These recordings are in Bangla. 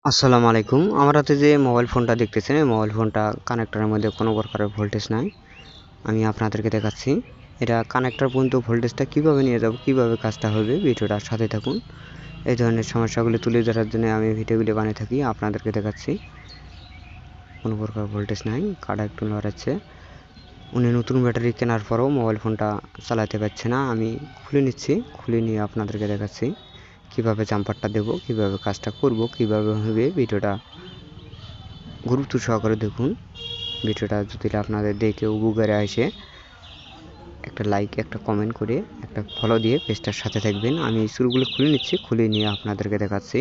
আসসালামু আলাইকুম। আমার হাতে যে মোবাইল ফোনটা দেখতেছেন, এই মোবাইল ফোনটা কানেক্টরের মধ্যে কোনো প্রকারের ভোল্টেজ নাই। আমি আপনাদেরকে দেখাচ্ছি। এটা কানেক্টর পর্যন্ত ভোল্টেজটা কীভাবে নিয়ে যাব, কীভাবে কাজটা হবে, ভিডিওটার সাথে থাকুন। এই ধরনের সমস্যাগুলি তুলে ধরার জন্য আমি ভিডিওগুলি বানিয়ে থাকি, আপনাদেরকে দেখাচ্ছি। কোনো প্রকার ভোল্টেজ নাই, কাটা একটু নড়াচ্ছে। উনি নতুন ব্যাটারি কেনার পরেও মোবাইল ফোনটা চালাতে পারছে না। আমি খুলে নিচ্ছি, খুলে নিয়ে আপনাদেরকে দেখাচ্ছি কীভাবে জাম্পারটা দেবো, কীভাবে কাজটা করব, কীভাবে হবে। ভিডিওটা গুরুত্ব সহকারে দেখুন। ভিডিওটা যদি আপনাদের দেখে উপকারে আসে, একটা লাইক, একটা কমেন্ট করে, একটা ফলো দিয়ে পেজটার সাথে থাকবেন। আমি স্ক্রুগুলো খুলে নিচ্ছি, খুলে নিয়ে আপনাদেরকে দেখাচ্ছি।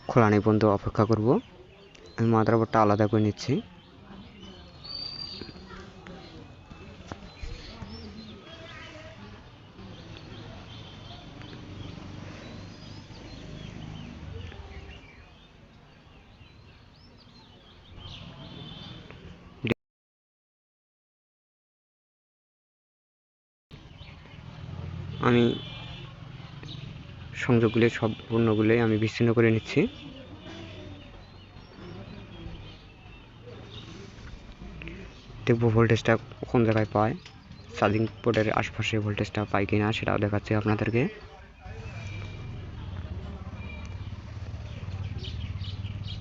খোলা নেই পর্যন্ত অপেক্ষা করব। আমি মাদারবোর্ডটা আলাদা করে নিচ্ছি। আমি সংযোগগুলি সম্পূর্ণগুলোই আমি বিচ্ছিন্ন করে নিচ্ছি। দেখব ভোল্টেজটা কোন জায়গায় পায়, চার্জিং পোর্টের আশপাশে ভোল্টেজটা পাই কিনা সেটাও দেখাচ্ছি আপনাদেরকে।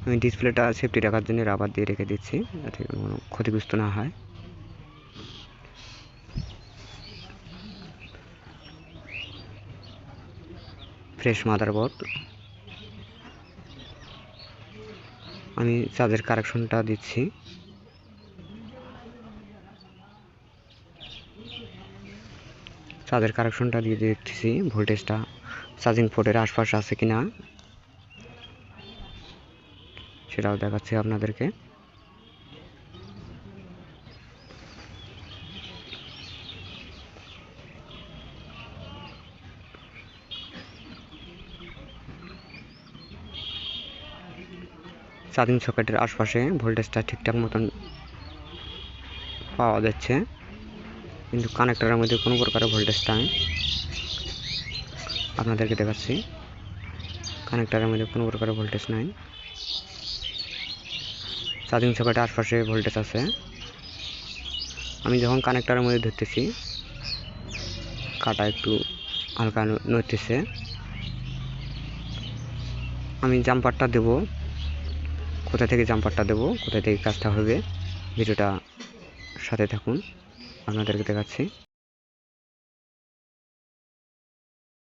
আমি ডিসপ্লেটা সেফটি রাখার জন্য রাবার দিয়ে রেখে দিচ্ছি, যাতে কোনো ক্ষতিগ্রস্ত না হয়। Fresh motherboard. আমি চার্জের কারেকশনটা দিচ্ছি। চার্জের কারেকশনটা দিয়ে দেখতেছি ভোল্টেজটা চার্জিং পোর্টের আশপাশে আছে কিনা, সেটাও দেখাচ্ছি আপনাদেরকে। চার্জিং সকেটের আশপাশে ভোল্টেজটা ঠিকঠাক মতন পাওয়া যাচ্ছে, কিন্তু কানেক্টরের মধ্যে কোনো প্রকারের ভোল্টেজ নাই। আপনাদেরকে দেখাচ্ছি, কানেক্টরের মধ্যে কোনো প্রকারের ভোল্টেজ নাই। চার্জিং সকেটের আশপাশে ভোল্টেজ আছে। আমি যখন কানেক্টরের মধ্যে ধরতেছি, কাটা একটু হালকা নড়তেছে। আমি জাম্পারটা দেব, কোথা থেকে জাম্পারটা দেব, কোথা থেকে কাজটা হবে, ভিডিওটা সাথে থাকুন, আপনাদেরকে দেখাচ্ছি।